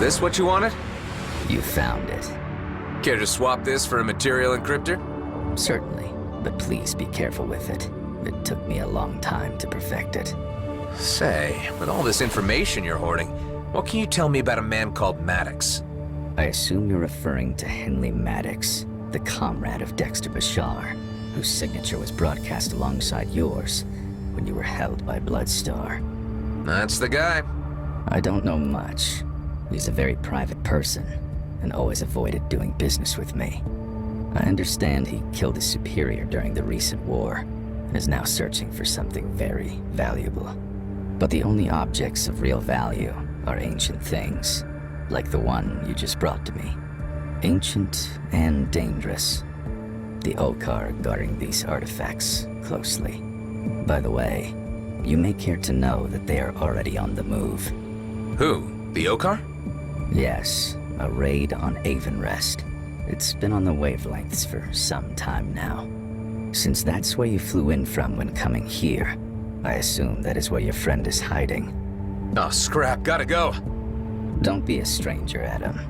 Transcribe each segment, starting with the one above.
this what you wanted? You found it. Care to swap this for a material encryptor? Certainly, but please be careful with it. It took me a long time to perfect it. Say, with all this information you're hoarding, what can you tell me about a man called Maddox? I assume you're referring to Henley Maddox, the comrade of Dexter Bashar, whose signature was broadcast alongside yours when you were held by Bloodstar. That's the guy. I don't know much. He's a very private person, and always avoided doing business with me. I understand he killed his superior during the recent war, and is now searching for something very valuable. But the only objects of real value are ancient things, like the one you just brought to me. Ancient and dangerous. The Okar are guarding these artifacts closely. By the way, you may care to know that they are already on the move. Who? The Okar? Yes, a raid on Avonrest. It's been on the wavelengths for some time now. Since that's where you flew in from when coming here, I assume that is where your friend is hiding. Oh, scrap, gotta go. Don't be a stranger, Adam.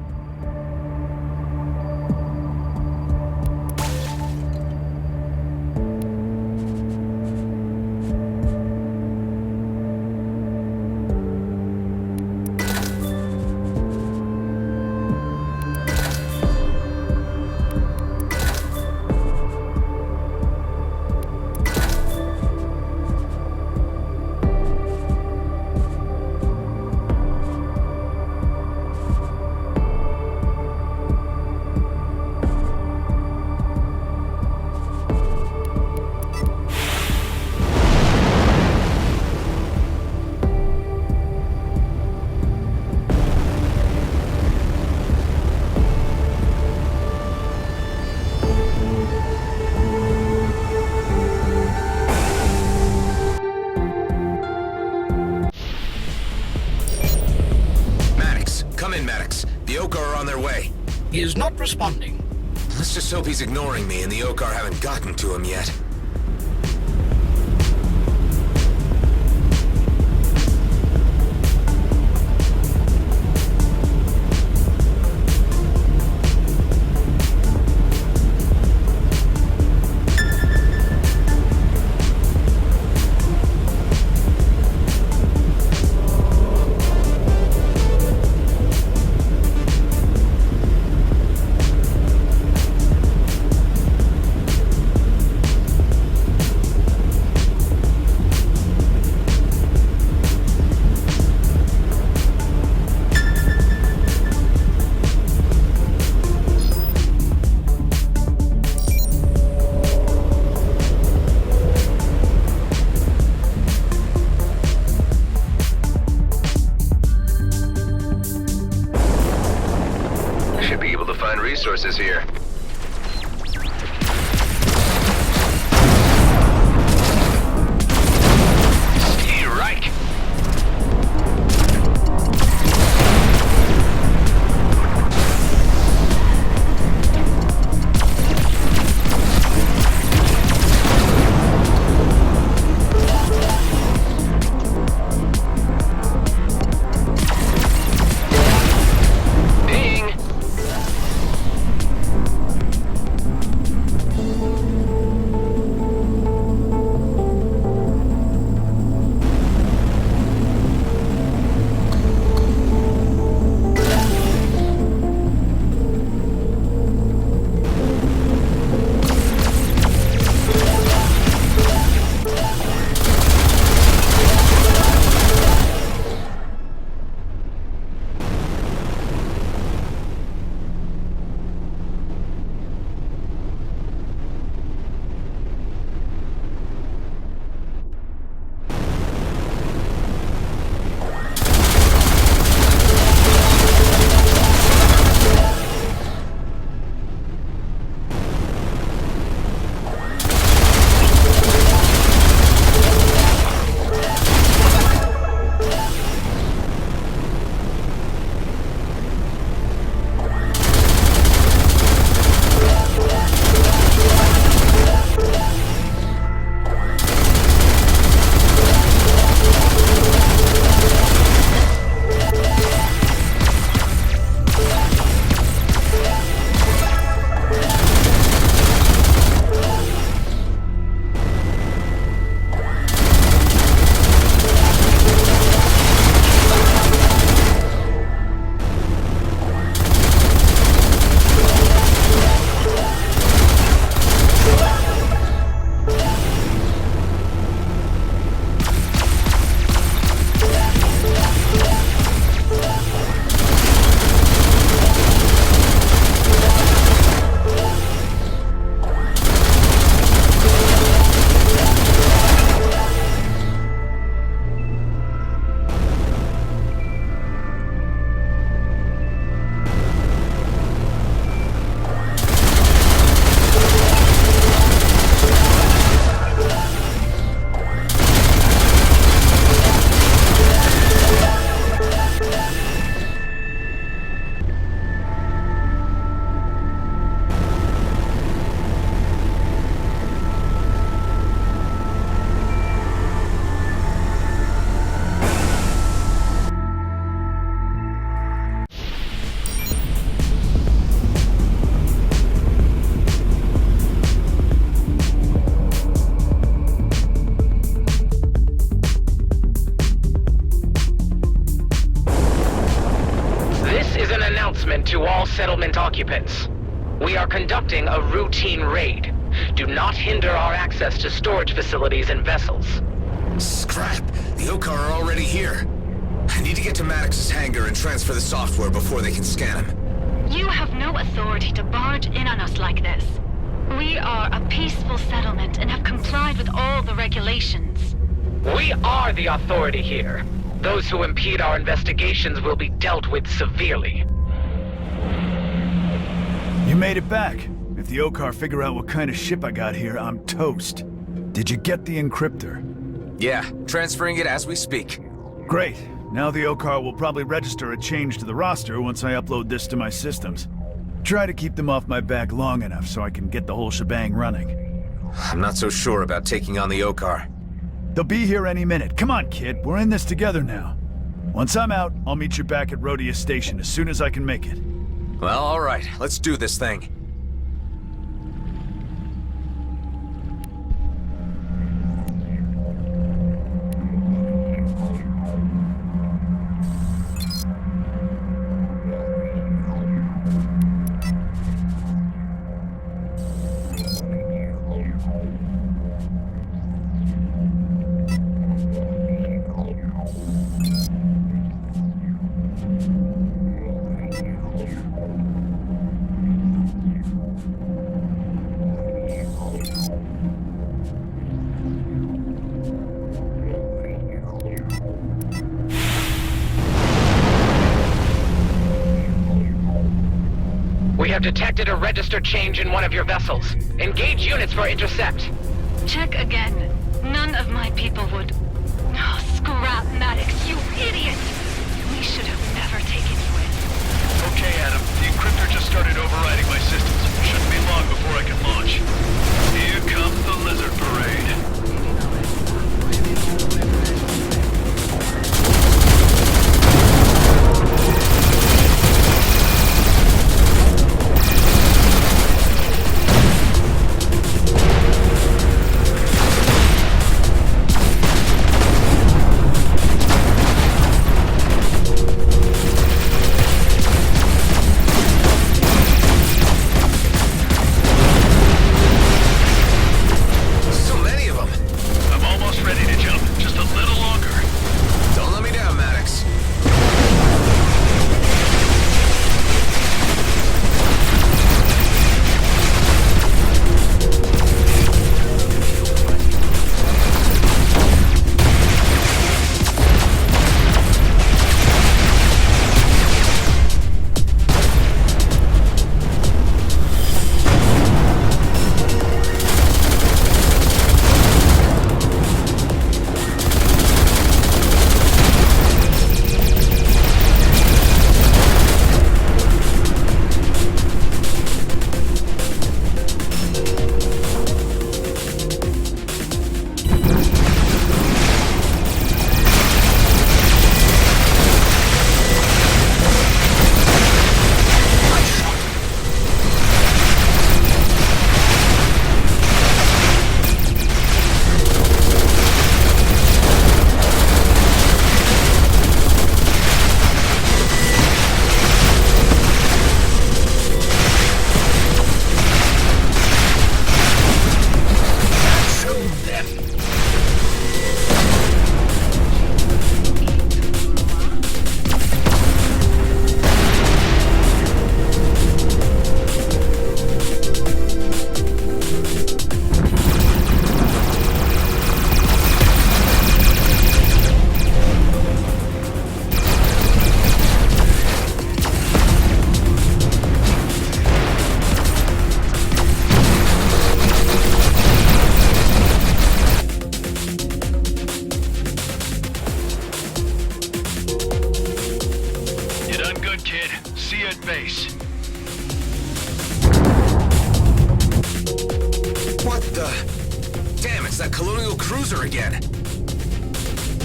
He is not responding. Let's just hope he's ignoring me and the Okar haven't gotten to him yet. settlement occupants. We are conducting a routine raid. Do not hinder our access to storage facilities and vessels. Scrap! The Okar are already here. I need to get to Maddox's hangar and transfer the software before they can scan him. You have no authority to barge in on us like this. We are a peaceful settlement and have complied with all the regulations. We are the authority here. Those who impede our investigations will be dealt with severely. You made it back. If the Okar figure out what kind of ship I got here, I'm toast. Did you get the encryptor? Yeah, transferring it as we speak. Great. Now the Okar will probably register a change to the roster once I upload this to my systems. Try to keep them off my back long enough so I can get the whole shebang running. I'm not so sure about taking on the Okar. They'll be here any minute. Come on, kid. We're in this together now. Once I'm out, I'll meet you back at Rhodia Station as soon as I can make it. Well, alright. Let's do this thing. We have detected a registered change in one of your vessels. Engage units for intercept. Check again. None of my people would... Oh, scrap Maddox, you idiot! We should have never taken you in. Okay, Adam. The encryptor just started overriding my systems. Shouldn't be long before I can launch. Here comes the lizard parade.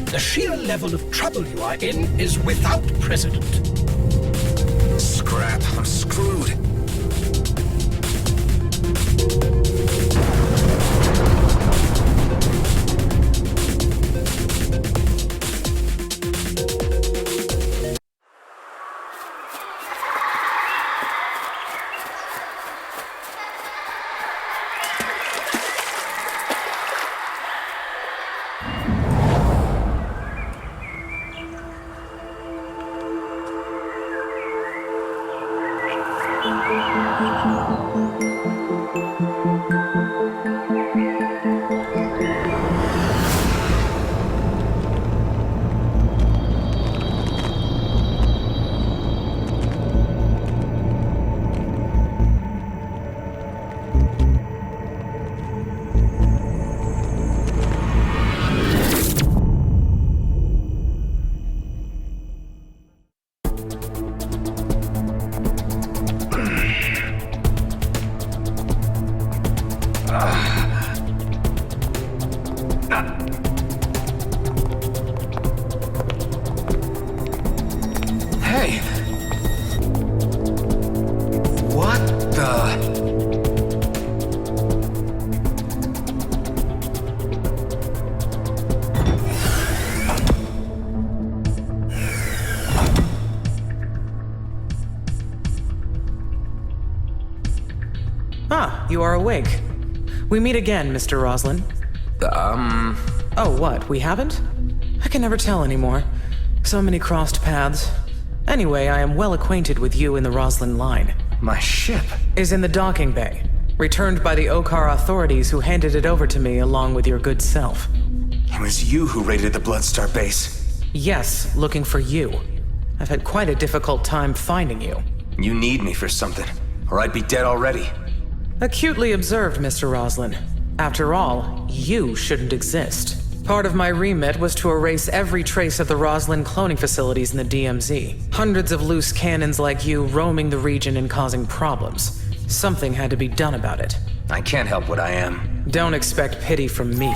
The sheer level of trouble you are in is without precedent. Scrap, I'm screwed. Hey! What the... Ah, you are awake. We meet again, Mr. Roslin. Oh, what, we haven't? I can never tell anymore. So many crossed paths. Anyway, I am well acquainted with you in the Roslin line. My ship? Is in the docking bay, returned by the Okar authorities who handed it over to me along with your good self. It was you who raided the Bloodstar base. Yes, looking for you. I've had quite a difficult time finding you. You need me for something, or I'd be dead already. Acutely observed, Mr. Roslin. After all, you shouldn't exist. Part of my remit was to erase every trace of the Roslin cloning facilities in the DMZ. Hundreds of loose cannons like you roaming the region and causing problems. Something had to be done about it. I can't help what I am. Don't expect pity from me.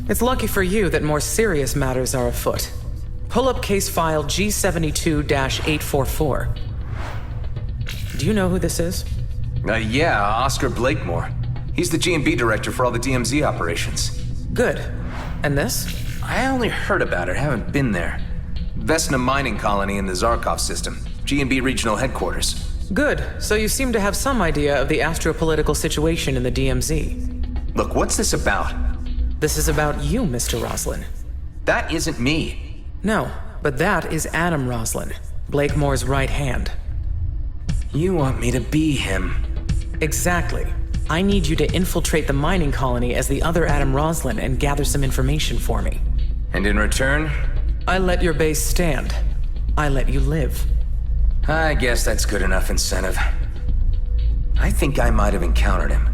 It's lucky for you that more serious matters are afoot. Pull up case file G72-844. Do you know who this is? Yeah, Oscar Blakemore. He's the G&B director for all the DMZ operations. Good. And this? I only heard about it, haven't been there. Vesna mining colony in the Zarkov system. G&B regional headquarters. Good. So you seem to have some idea of the astropolitical situation in the DMZ. Look, what's this about? This is about you, Mr. Roslin. That isn't me. No, but that is Adam Roslin, Blakemore's right hand. You want me to be him? Exactly. I need you to infiltrate the mining colony as the other Adam Roslin and gather some information for me. And in return? I let your base stand. I let you live. I guess that's good enough incentive. I think I might have encountered him.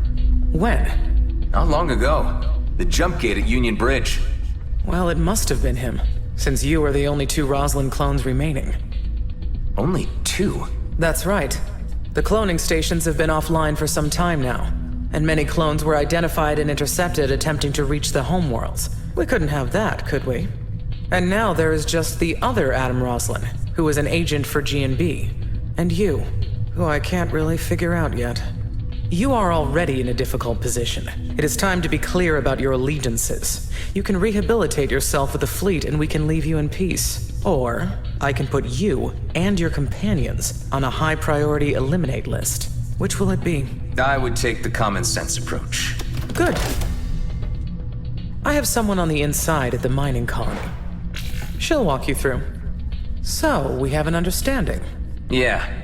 When? Not long ago. The jump gate at Union Bridge. Well, it must have been him, since you are the only two Roslin clones remaining. Only two? That's right. The cloning stations have been offline for some time now, and many clones were identified and intercepted attempting to reach the homeworlds. We couldn't have that, could we? And now there is just the other Adam Roslin, who is an agent for G&B, and you, who I can't really figure out yet. You are already in a difficult position. It is time to be clear about your allegiances. You can rehabilitate yourself with the fleet and we can leave you in peace. Or, I can put you and your companions on a high-priority eliminate list. Which will it be? I would take the common sense approach. Good. I have someone on the inside at the mining colony. She'll walk you through. So, we have an understanding. Yeah.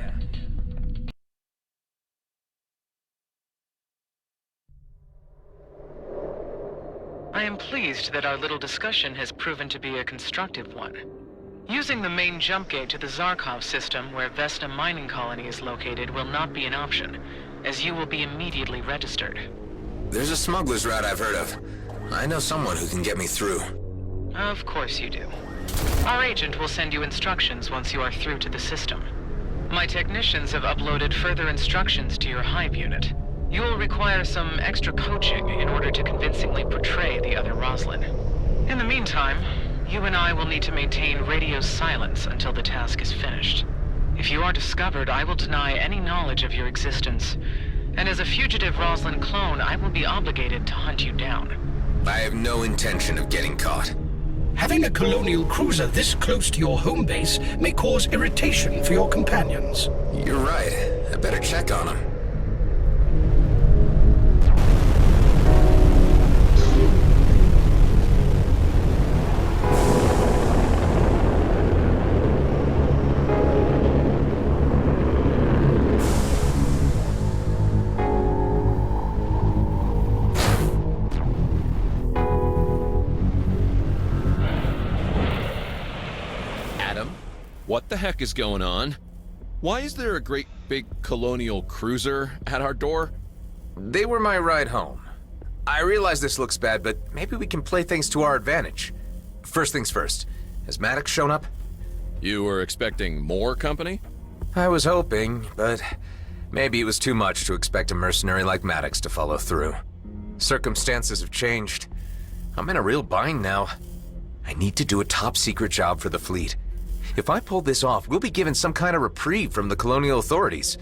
I am pleased that our little discussion has proven to be a constructive one. Using the main jump gate to the Zarkov system where Vesna mining colony is located will not be an option, as you will be immediately registered. There's a smuggler's route I've heard of. I know someone who can get me through. Of course you do. Our agent will send you instructions once you are through to the system. My technicians have uploaded further instructions to your Hive unit. You will require some extra coaching in order to convincingly portray the other Roslin. In the meantime, you and I will need to maintain radio silence until the task is finished. If you are discovered, I will deny any knowledge of your existence. And as a fugitive Roslin clone, I will be obligated to hunt you down. I have no intention of getting caught. Having a colonial cruiser this close to your home base may cause irritation for your companions. You're right. I better check on them. What the heck is going on? Why is there a great big colonial cruiser at our door? They were my ride home. I realize this looks bad, but maybe we can play things to our advantage. First things first, has Maddox shown up? You were expecting more company? I was hoping, but maybe it was too much to expect a mercenary like Maddox to follow through. Circumstances have changed. I'm in a real bind now. I need to do a top-secret job for the fleet. If I pull this off, we'll be given some kind of reprieve from the colonial authorities.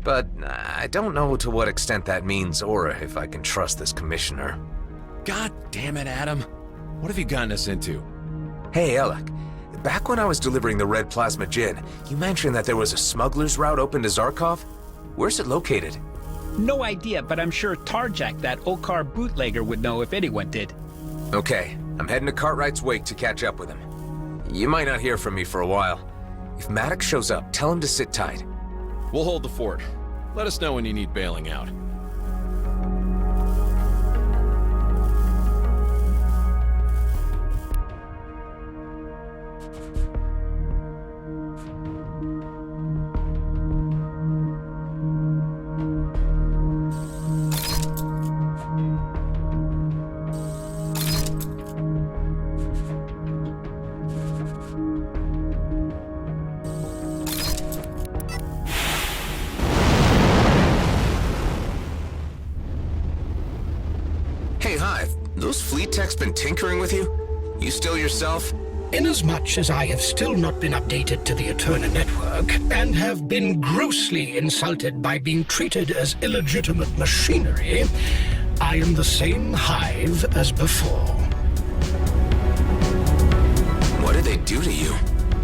But I don't know to what extent that means, or if I can trust this commissioner. God damn it, Adam. What have you gotten us into? Hey, Alec. Back when I was delivering the red plasma gin, you mentioned that there was a smuggler's route open to Zarkov? Where's it located? No idea, but I'm sure Tarjak, that Okar bootlegger, would know if anyone did. Okay, I'm heading to Cartwright's wake to catch up with him. You might not hear from me for a while. If Maddox shows up, tell him to sit tight. We'll hold the fort. Let us know when you need bailing out. Hey, Hive, those fleet techs been tinkering with you? You still yourself? Inasmuch as I have still not been updated to the Eterna network, and have been grossly insulted by being treated as illegitimate machinery, I am the same Hive as before. What did they do to you?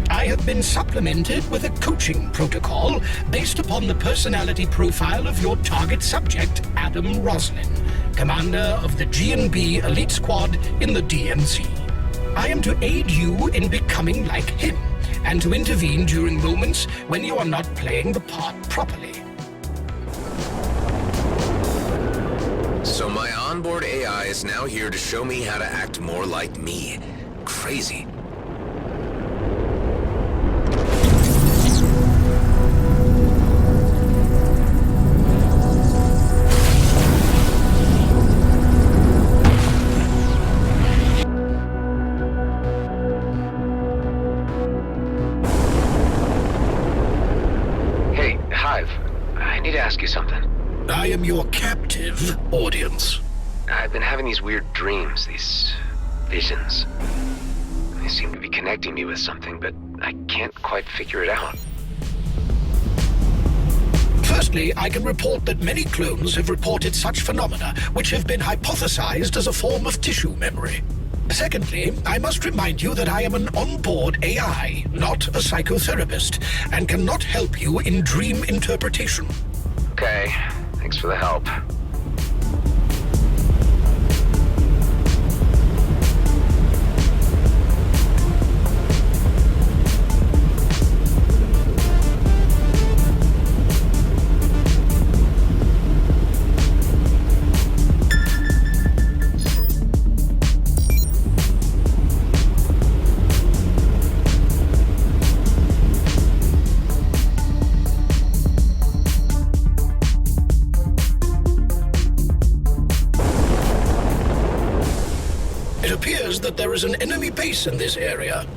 I have been supplemented with a coaching protocol based upon the personality profile of your target subject, Adam Roslin, commander of the G&B Elite Squad in the DMZ. I am to aid you in becoming like him, and to intervene during moments when you are not playing the part properly. So my onboard AI is now here to show me how to act more like me. Crazy. Hey, Hive, I need to ask you something. I am your captive, audience. I've been having these weird dreams, these visions. They seem to be connecting me with something, but I can't quite figure it out. Firstly, I can report that many clones have reported such phenomena, which have been hypothesized as a form of tissue memory. Secondly, I must remind you that I am an onboard AI, not a psychotherapist, and cannot help you in dream interpretation. Okay, thanks for the help. It appears that there is an enemy base in this area.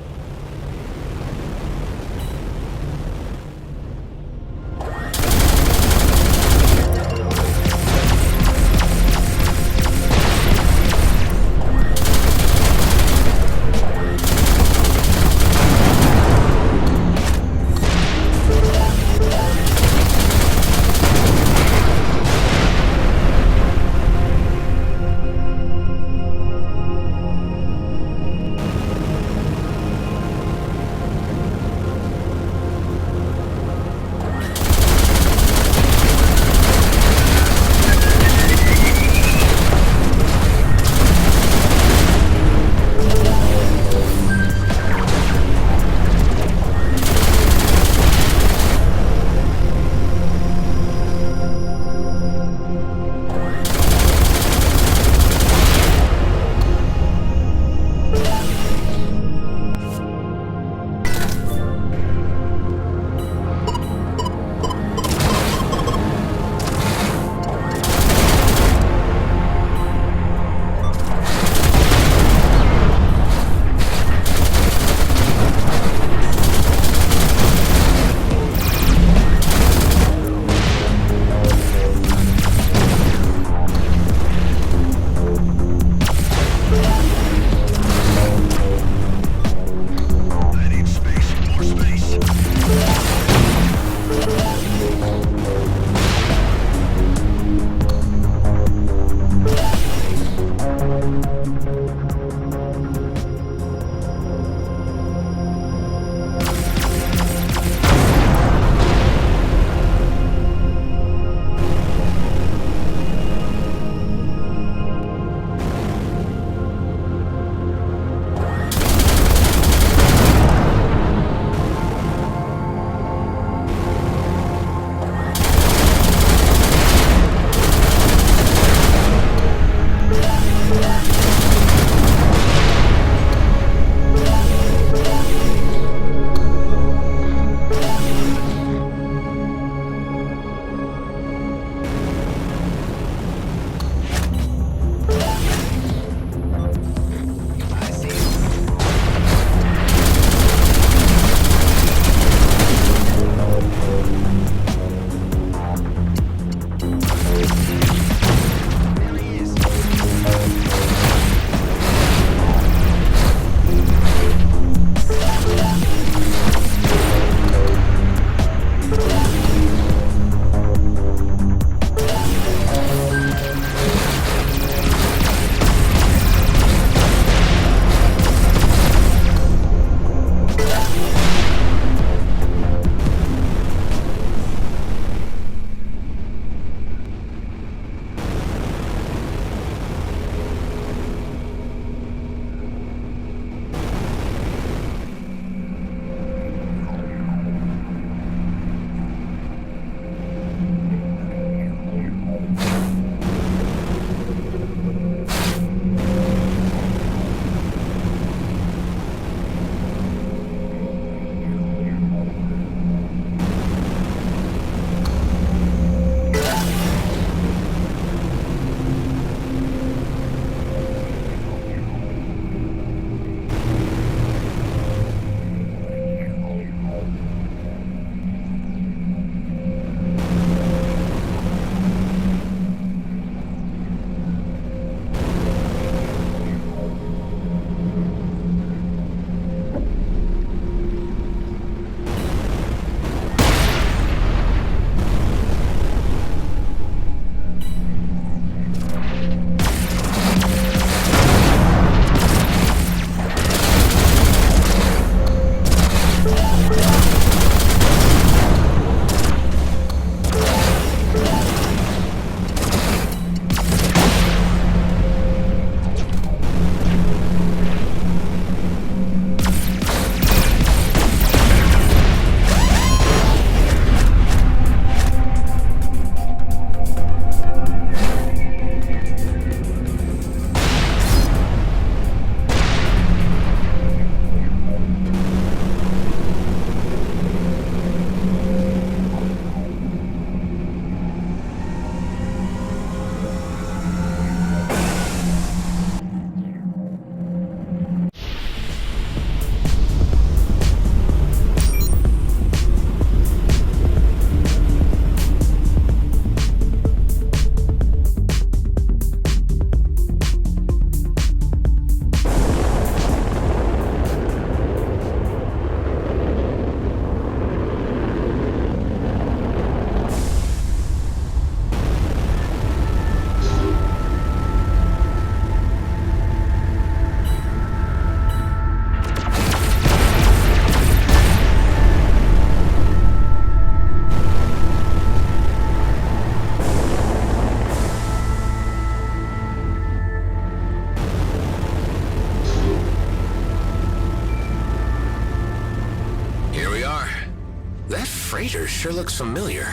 freighter sure looks familiar.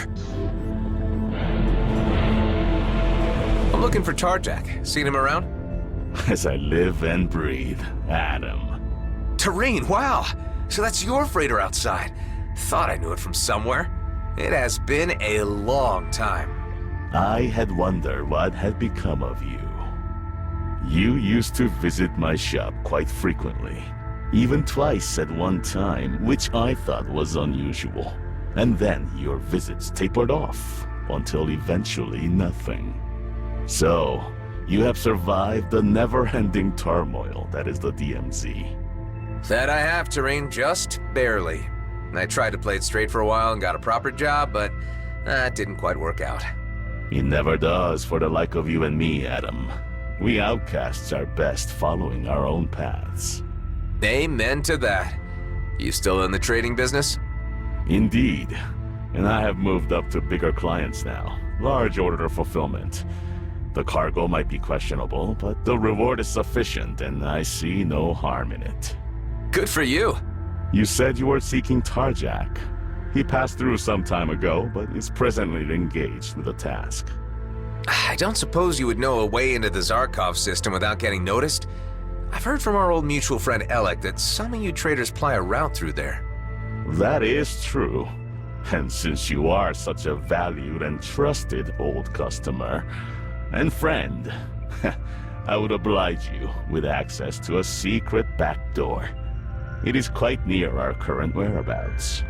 I'm looking for Tarjak. Seen him around? As I live and breathe, Adam. Tareen, wow! So that's your freighter outside. Thought I knew it from somewhere. It has been a long time. I had wondered what had become of you. You used to visit my shop quite frequently. Even twice at one time, which I thought was unusual. And then your visits tapered off, until eventually nothing. So, you have survived the never-ending turmoil that is the DMZ. That I have, Tareen, just barely. I tried to play it straight for a while and got a proper job, but it didn't quite work out. It never does for the like of you and me, Adam. We outcasts are best following our own paths. Amen to that. You still in the trading business? Indeed. And I have moved up to bigger clients now. Large order fulfillment. The cargo might be questionable, but the reward is sufficient, and I see no harm in it. Good for you. You said you were seeking Tarjak. He passed through some time ago, but is presently engaged with a task. I don't suppose you would know a way into the Zarkov system without getting noticed? I've heard from our old mutual friend Alec that some of you traders ply a route through there. That is true. And since you are such a valued and trusted old customer and friend, I would oblige you with access to a secret back door. It is quite near our current whereabouts.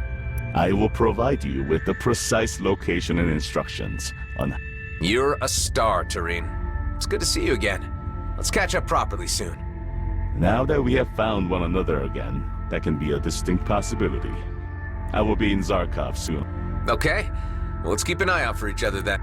I will provide you with the precise location and instructions on... You're a star, Tareen. It's good to see you again. Let's catch up properly soon. Now that we have found one another again, that can be a distinct possibility. I will be in Zarkov soon. Okay. Well, let's keep an eye out for each other then.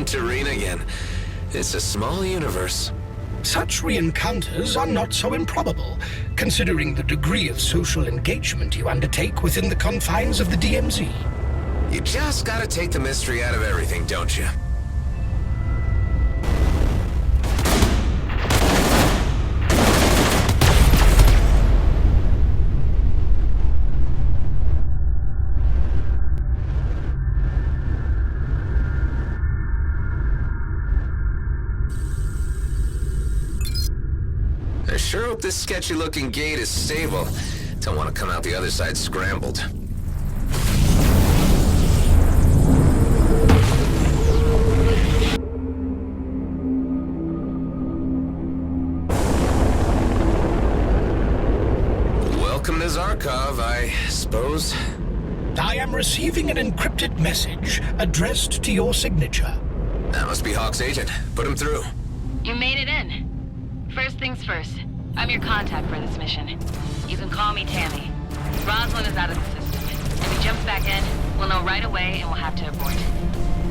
Tareen again. It's a small universe. Such re-encounters are not so improbable, considering the degree of social engagement you undertake within the confines of the DMZ. You just gotta take the mystery out of everything, don't you? Sure hope this sketchy-looking gate is stable. Don't want to come out the other side scrambled. Welcome to Zarkov, I suppose. I am receiving an encrypted message addressed to your signature. That must be Hawk's agent. Put him through. You made it in. First things first, I'm your contact for this mission. You can call me Tammy. Rosalind is out of the system. If he jumps back in, we'll know right away and we'll have to abort.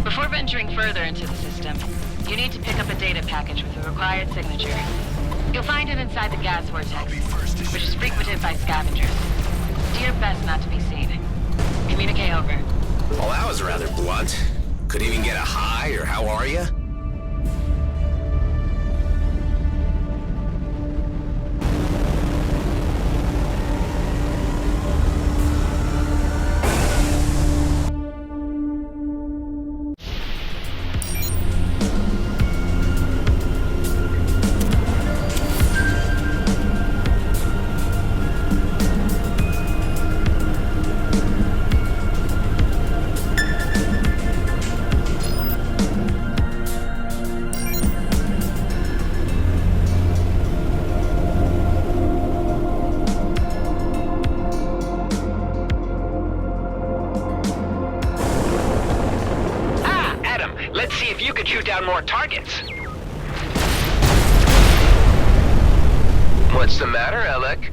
Before venturing further into the system, you need to pick up a data package with the required signature. You'll find it inside the gas vortex, which is frequented by scavengers. Do your best not to be seen. Communicate over. Well, that was rather blunt. Couldn't even get a hi or how are you? Let's see if you could shoot down more targets. What's the matter, Alec?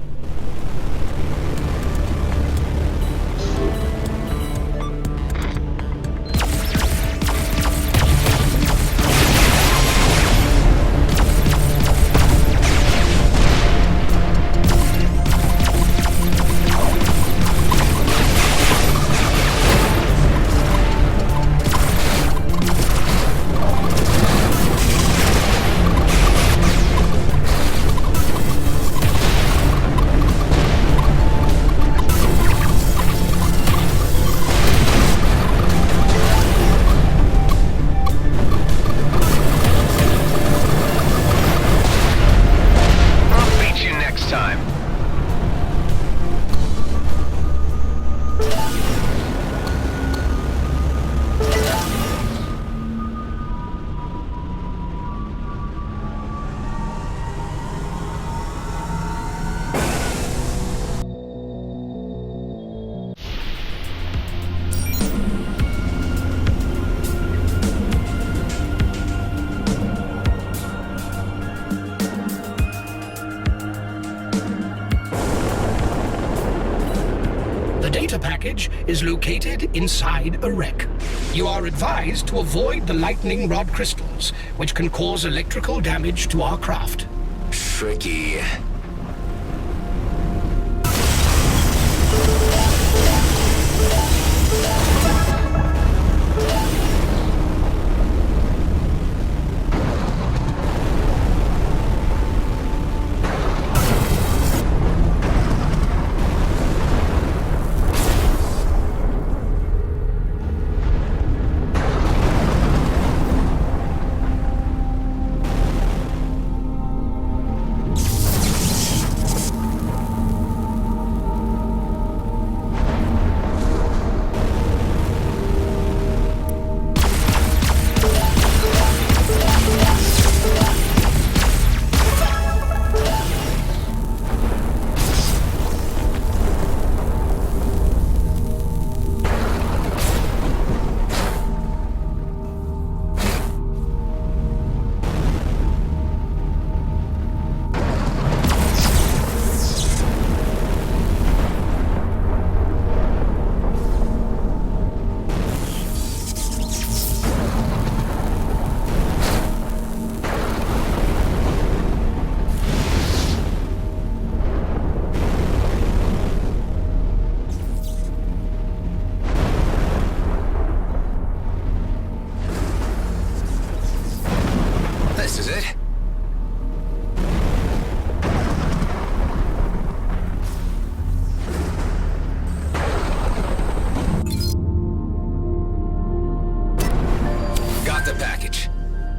The data package is located inside a wreck. You are advised to avoid the lightning rod crystals, which can cause electrical damage to our craft. Tricky.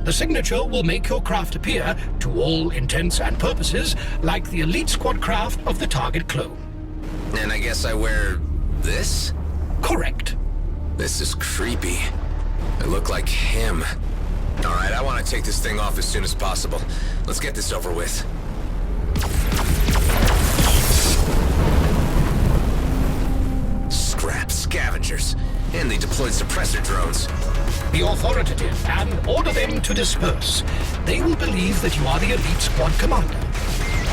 The signature will make your craft appear, to all intents and purposes, like the elite squad craft of the target clone. And I guess I wear this? Correct. This is creepy. I look like him. Alright, I want to take this thing off as soon as possible. Let's get this over with. Scrap scavengers. And they deployed suppressor drones. Be authoritative and order them to disperse. They will believe that you are the elite squad commander.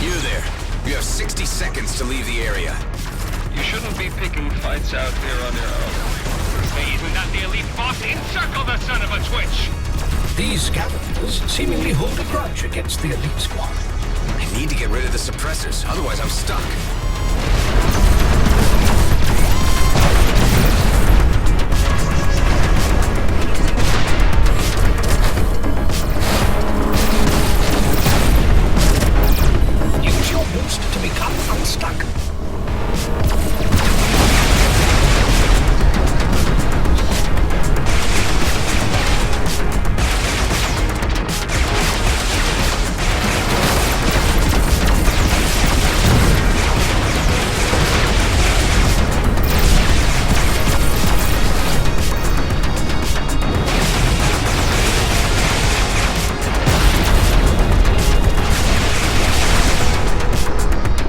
You there. You have 60 seconds to leave the area. You shouldn't be picking fights out there on your own. Hey, isn't that the elite boss? Encircle the son of a twitch! These scavengers seemingly hold a grudge against the elite squad. I need to get rid of the suppressors, otherwise I'm stuck. Use your boost to become unstuck.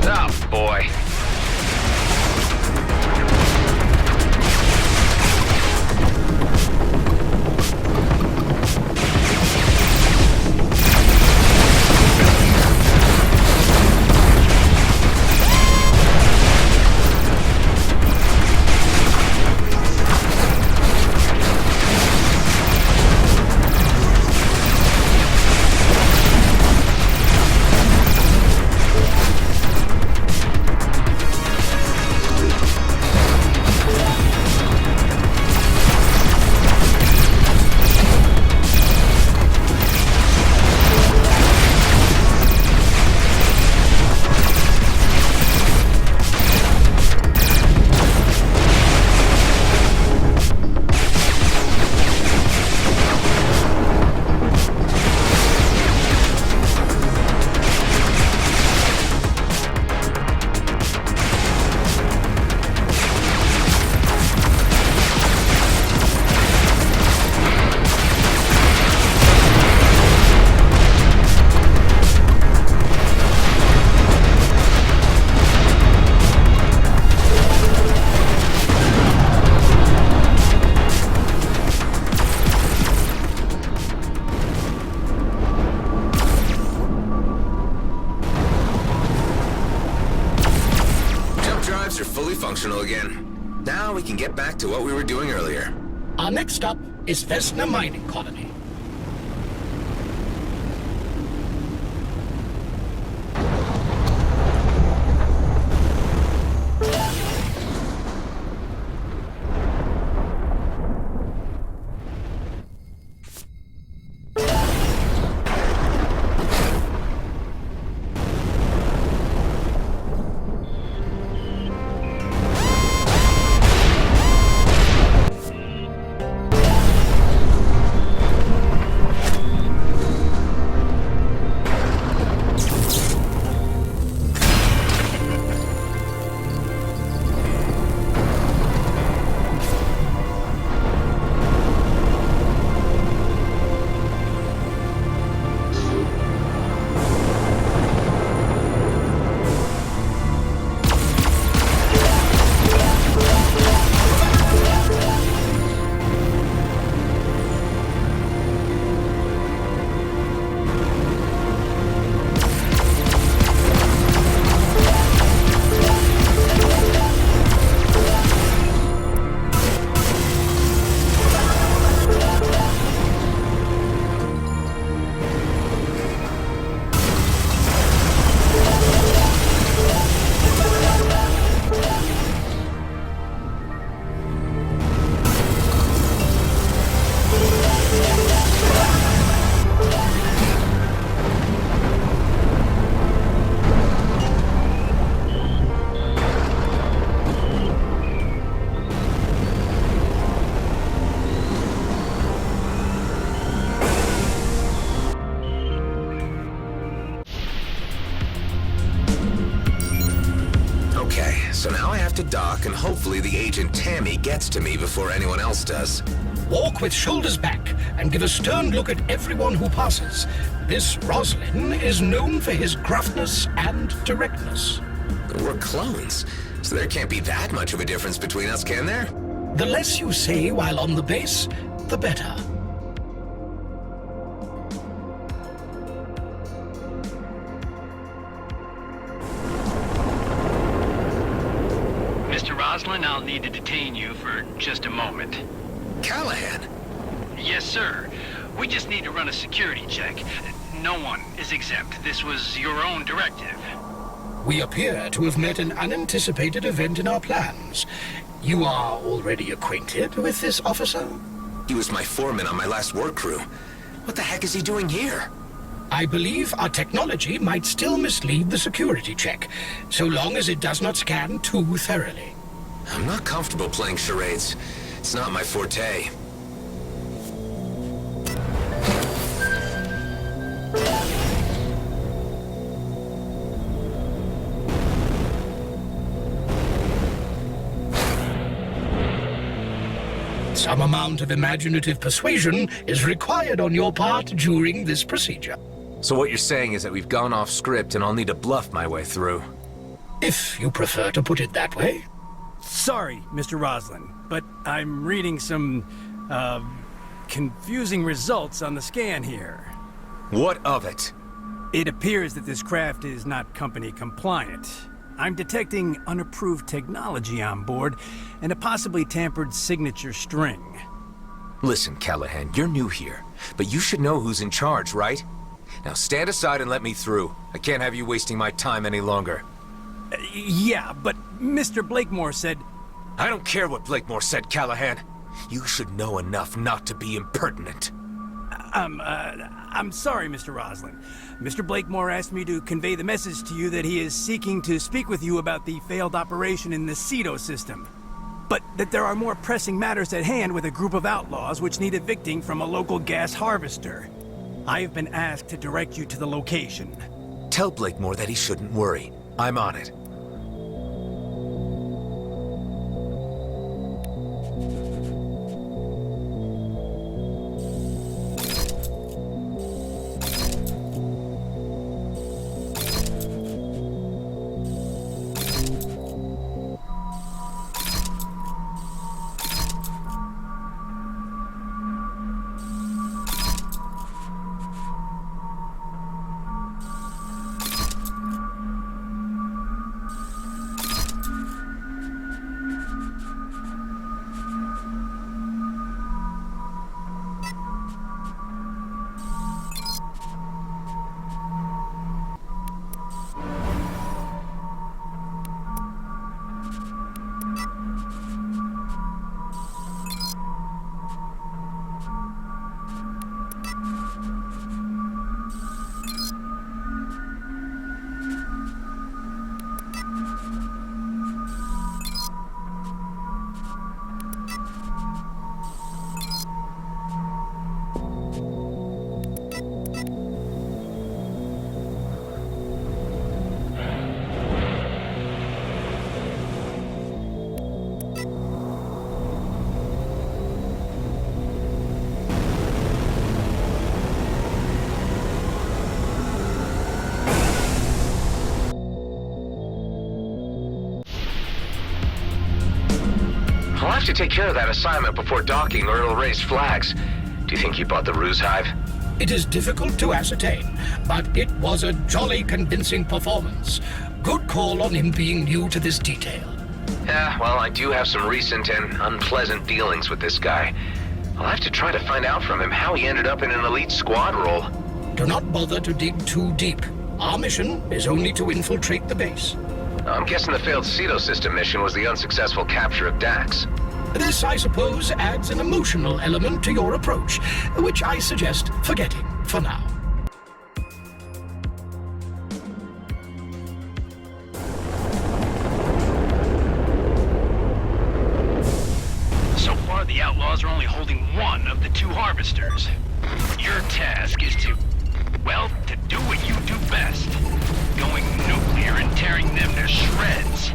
Oh, boy. Are fully functional again. Now we can get back to what we were doing earlier. Our next stop is Vesna Mining Colony. and hopefully the agent Tammy gets to me before anyone else does. Walk with shoulders back and give a stern look at everyone who passes. This Roslin is known for his gruffness and directness. We're clones, so there can't be that much of a difference between us, can there? The less you say while on the base, the better. Mr. Roslin, I'll need to detain you for just a moment. Callahan! Yes, sir. We just need to run a security check. No one is exempt. This was your own directive. We appear to have met an unanticipated event in our plans. You are already acquainted with this officer? He was my foreman on my last work crew. What the heck is he doing here? I believe our technology might still mislead the security check, so long as it does not scan too thoroughly. I'm not comfortable playing charades. It's not my forte. Some amount of imaginative persuasion is required on your part during this procedure. So what you're saying is that we've gone off script and I'll need to bluff my way through. If you prefer to put it that way. Sorry, Mr. Roslin, but I'm reading some, confusing results on the scan here. What of it? It appears that this craft is not company compliant. I'm detecting unapproved technology on board and a possibly tampered signature string. Listen, Callahan, you're new here, but you should know who's in charge, right? Now stand aside and let me through. I can't have you wasting my time any longer. Yeah, but Mr. Blakemore said... I don't care what Blakemore said, Callahan. You should know enough not to be impertinent. I'm sorry, Mr. Roslin. Mr. Blakemore asked me to convey the message to you that he is seeking to speak with you about the failed operation in the Cedo system. But that there are more pressing matters at hand with a group of outlaws which need evicting from a local gas harvester. I have been asked to direct you to the location. Tell Blakemore that he shouldn't worry. I'm on it. I'll have to take care of that assignment before docking or it'll raise flags. Do you think he bought the ruse hive? It is difficult to ascertain, but it was a jolly convincing performance. Good call on him being new to this detail. Yeah, well, I do have some recent and unpleasant dealings with this guy. I'll have to try to find out from him how he ended up in an elite squad role. Do not bother to dig too deep. Our mission is only to infiltrate the base. I'm guessing the failed Cedo system mission was the unsuccessful capture of Dax. This, I suppose, adds an emotional element to your approach, which I suggest forgetting for now. So far, the outlaws are only holding one of the two harvesters. Your task is to, well, to do what you do best. going nuclear and tearing them to shreds.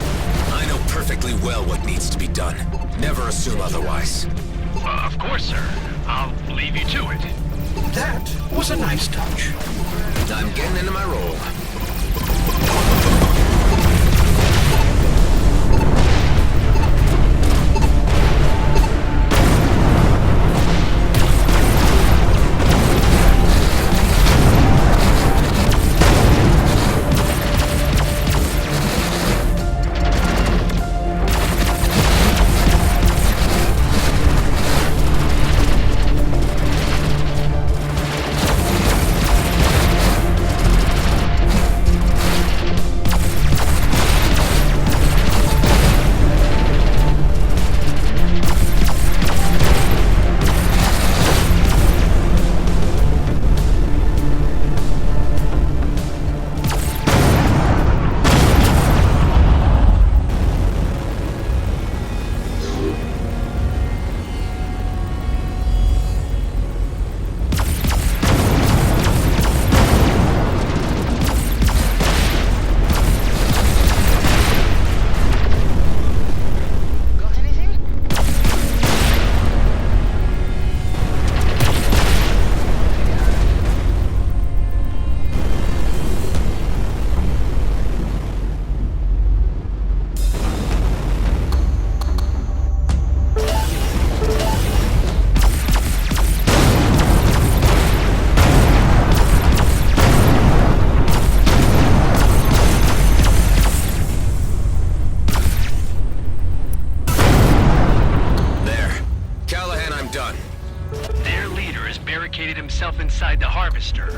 I know perfectly well what needs to be done. Never assume otherwise. Of course, sir. I'll leave you to it. That was a nice touch. I'm getting into my role. Inside the harvester.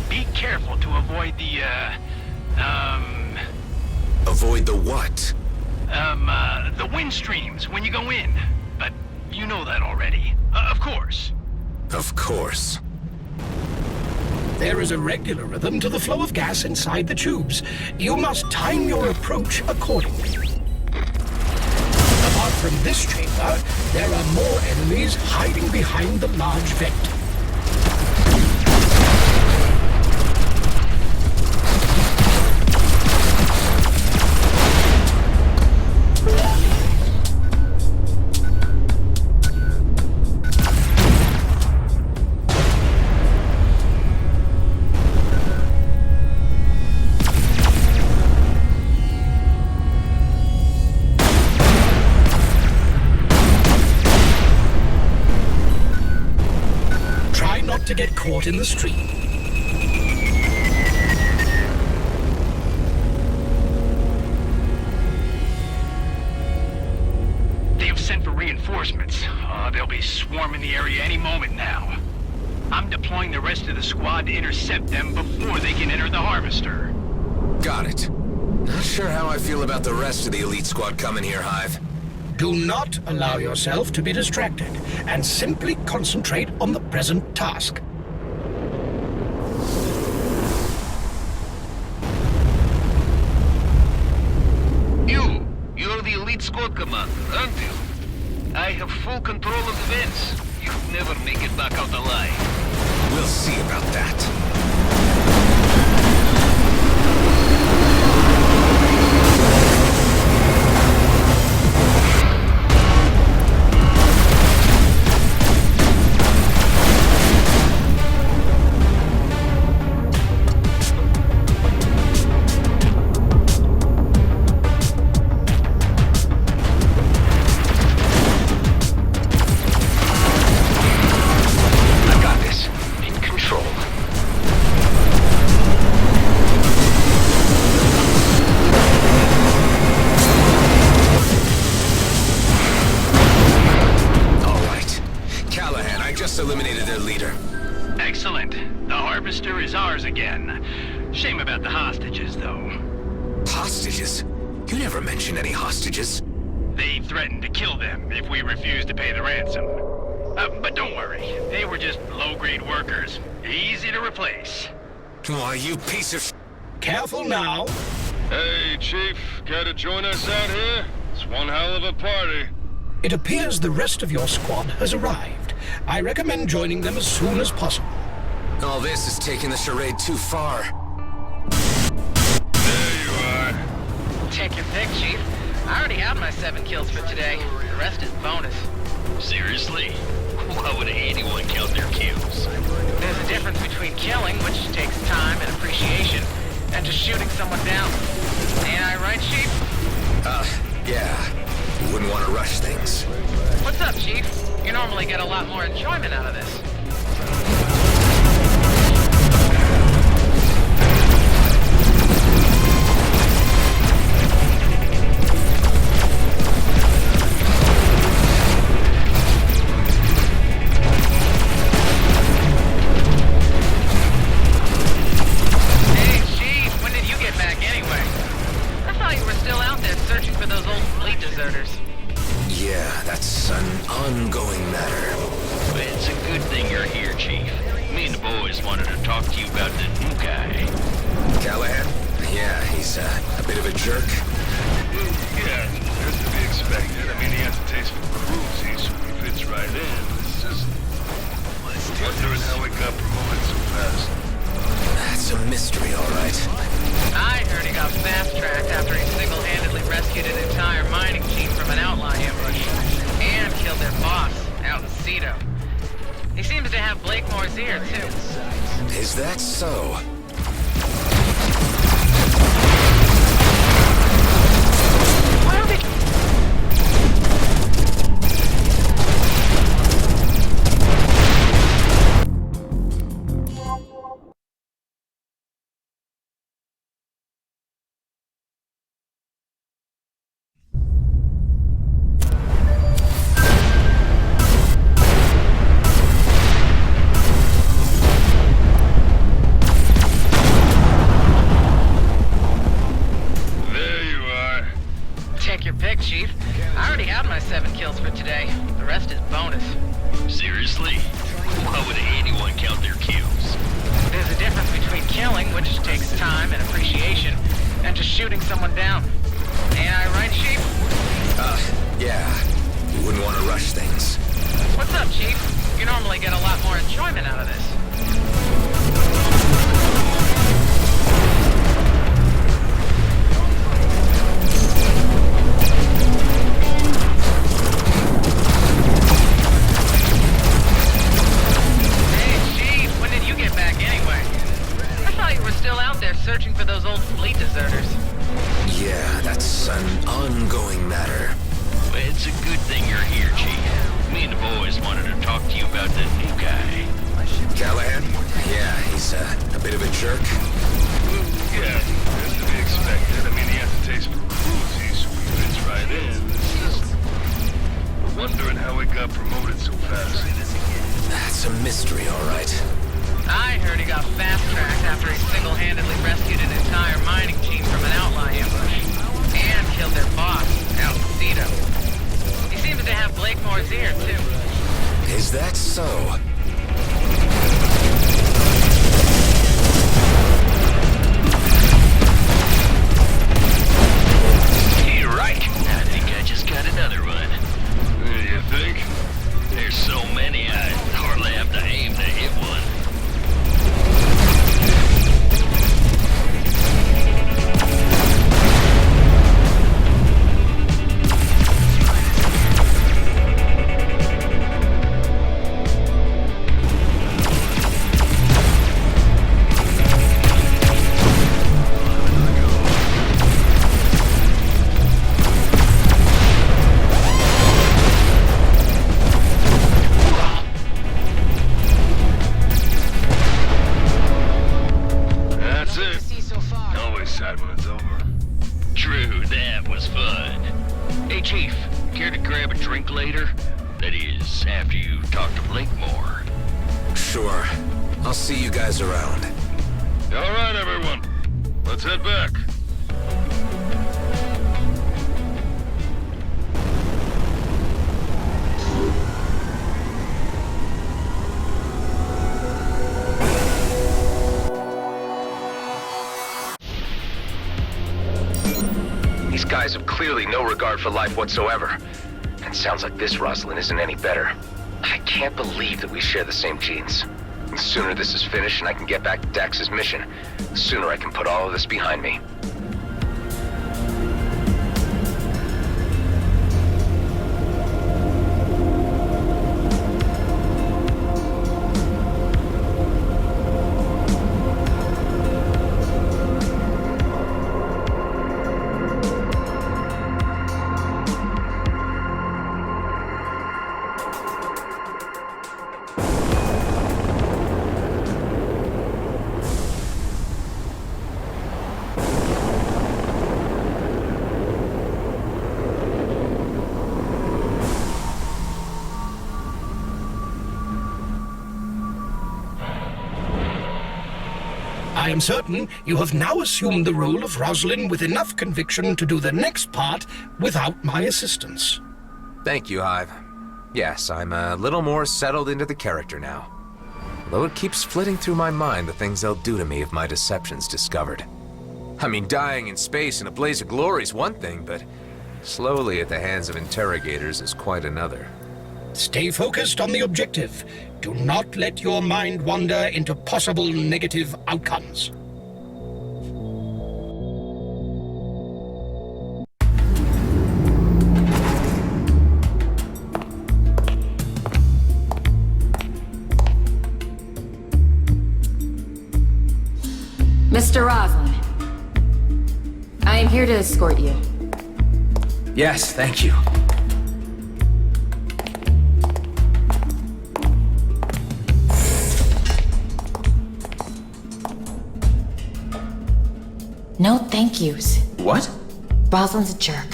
Be careful to avoid the, Avoid the what? The wind streams when you go in. But you know that already. Of course. Of course. There is a regular rhythm to the flow of gas inside the tubes. You must time your approach accordingly. Apart from this chamber, there are more enemies hiding behind the large vent. To get caught in the stream. They have sent for reinforcements. They'll be swarming the area any moment now. I'm deploying the rest of the squad to intercept them before they can enter the harvester. Got it. Not sure how I feel about the rest of the elite squad coming here, Hive. Do not allow yourself to be distracted, and simply concentrate on the present task. You're the elite squad commander, aren't you? I have full control of the vents. You'll never make it back out alive. We'll see about that. Eliminated their leader. Excellent. The harvester is ours again. Shame about the hostages, though. Hostages? You never mentioned any hostages. They threatened to kill them if we refused to pay the ransom. But don't worry. They were just low-grade workers. Easy to replace. Why, you piece of... Careful now. Hey, Chief. Care to join us out here? It's one hell of a party. It appears the rest of your squad has arrived. I recommend joining them as soon as possible. All this is taking the charade too far. Take your pick, Chief. I already had my 7 kills for today. The rest is bonus. Seriously? Why would anyone count their kills? There's a difference between killing, which takes time and appreciation, and just shooting someone down. Ain't I right, Chief? Yeah. You wouldn't want to rush things. What's up, Chief? You normally get a lot more enjoyment out of this. Hey, Chief, when did you get back anyway? I thought you were still out there searching for those old fleet deserters. Yeah, that's an ongoing matter. It's a good thing you're here, Chief. Me and the boys wanted to talk to you about the new guy. Callahan? Yeah, he's a bit of a jerk. Yeah, that's to be expected. I mean, he has a taste for cruisy, so he fits right in. It's just wondering how he got promoted so fast. That's a mystery, all right. I heard he got fast-tracked after he single-handedly rescued an entire mining team from an outline ambush. And killed their boss, out in Cedo. He seems to have Blakemore's ear, too. Is that so? Why are we... There you are. Take your pick, Chief. I already had my 7 kills for today. The rest is bonus. Seriously? Why would anyone count their kills? There's a difference between killing, which takes time and appreciation, and just shooting someone down. Ain't I right, Chief? Yeah. You wouldn't want to rush things. What's up, Chief? You normally get a lot more enjoyment out of this. Hey, Chief, when did you get back anyway? I thought you were still out there searching for those old fleet deserters. Yeah, that's an ongoing matter. It's a good thing you're here, Chief. Me and the boys wanted to talk to you about the new guy. Callahan? Yeah, he's a bit of a jerk. Yeah, that's to be expected. I mean, he has a taste for cruisy, so he fits right in. It's just wondering how he got promoted so fast. That's a mystery, all right. I heard he got fast-tracked after he single-handedly rescued an entire mining team from an outline ambush. And killed their boss, out in Cedo. He seems to have Blakemore's ear, too. Is that so? You're right. I think I just got another one. You think? There's so many, I hardly have to aim to hit one. That's it. Always sad when it's over. True, that was fun. Hey, Chief, care to grab a drink later? That is, after you talk to Blakemore. Sure. I'll see you guys around. All right, everyone. Let's head back. These guys have clearly no regard for life whatsoever. And sounds like this Rosalind isn't any better. I can't believe that we share the same genes. The sooner this is finished and I can get back to Dax's mission, the sooner I can put all of this behind me. I am certain you have now assumed the role of Rosalind with enough conviction to do the next part without my assistance. Thank you, Hive. Yes, I'm a little more settled into the character now. Though it keeps flitting through my mind the things they'll do to me if my deception's discovered. I mean, dying in space in a blaze of glory is one thing, but slowly at the hands of interrogators is quite another. Stay focused on the objective. Do not let your mind wander into possible negative outcomes. Mr. Roslin, I am here to escort you. Yes, thank you. No thank yous. What? Roslin's a jerk.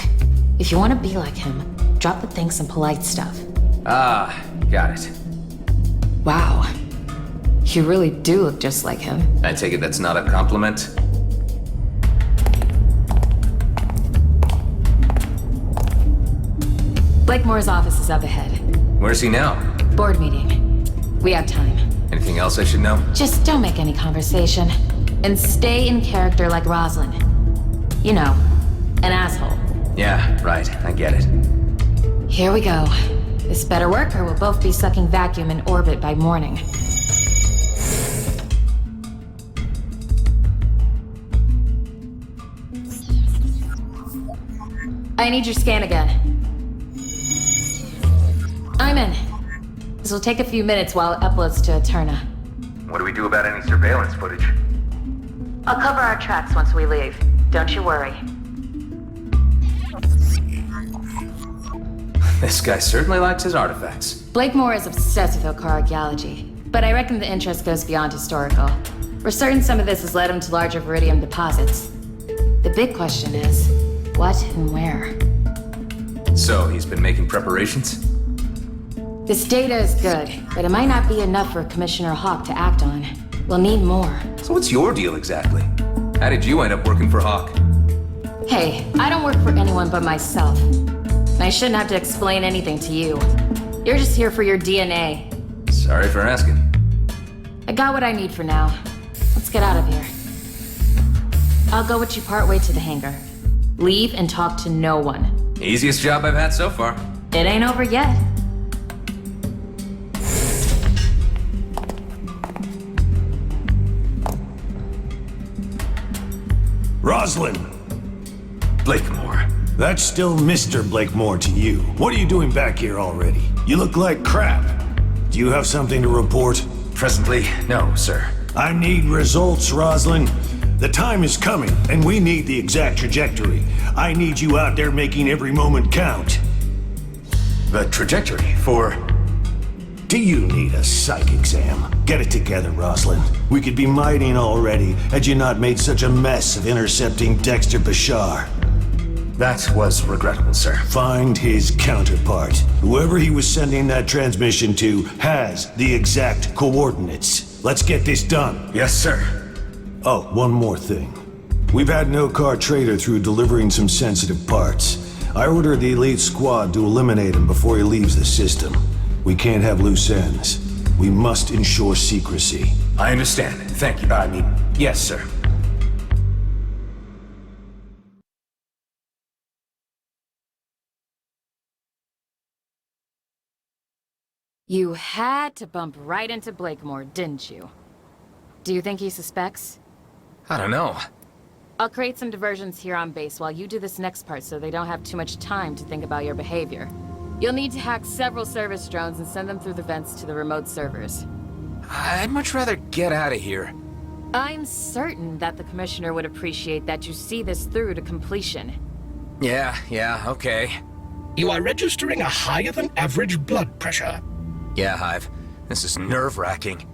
If you want to be like him, drop the thanks and polite stuff. Ah, got it. Wow. You really do look just like him. I take it that's not a compliment? Blakemore's office is up ahead. Where's he now? Board meeting. We have time. Anything else I should know? Just don't make any conversation. And stay in character like Roslin. You know, an asshole. Yeah, right. I get it. Here we go. This better work or we'll both be sucking vacuum in orbit by morning. I need your scan again. I'm in. This will take a few minutes while it uploads to Eterna. What do we do about any surveillance footage? I'll cover our tracks once we leave. Don't you worry. This guy certainly likes his artifacts. Blakemore is obsessed with Okar archaeology, but I reckon the interest goes beyond historical. We're certain some of this has led him to larger Viridium deposits. The big question is, what and where? So, he's been making preparations? This data is good, but it might not be enough for Commissioner Hawk to act on. We'll need more. So what's your deal exactly? How did you end up working for Hawk? Hey, I don't work for anyone but myself. And I shouldn't have to explain anything to you. You're just here for your DNA. Sorry for asking. I got what I need for now. Let's get out of here. I'll go with you partway to the hangar. Leave and talk to no one. Easiest job I've had so far. It ain't over yet. Roslin! Blakemore. That's still Mr. Blakemore to you. What are you doing back here already? You look like crap. Do you have something to report? Presently, no, sir. I need results, Roslin. The time is coming, and we need the exact trajectory. I need you out there making every moment count. The trajectory for... Do you need a psych exam? Get it together, Roslin. We could be mining already, had you not made such a mess of intercepting Dexter Bashar. That was regrettable, sir. Find his counterpart. Whoever he was sending that transmission to has the exact coordinates. Let's get this done. Yes, sir. Oh, one more thing. We've had no car trader through delivering some sensitive parts. I ordered the elite squad to eliminate him before he leaves the system. We can't have loose ends. We must ensure secrecy. I understand. Thank you. I mean, yes, sir. You had to bump right into Blakemore, didn't you? Do you think he suspects? I don't know. I'll create some diversions here on base while you do this next part so they don't have too much time to think about your behavior. You'll need to hack several service drones and send them through the vents to the remote servers. I'd much rather get out of here. I'm certain that the Commissioner would appreciate that you see this through to completion. Yeah, okay. You are registering a higher than average blood pressure. Yeah, Hive. This is nerve-wracking.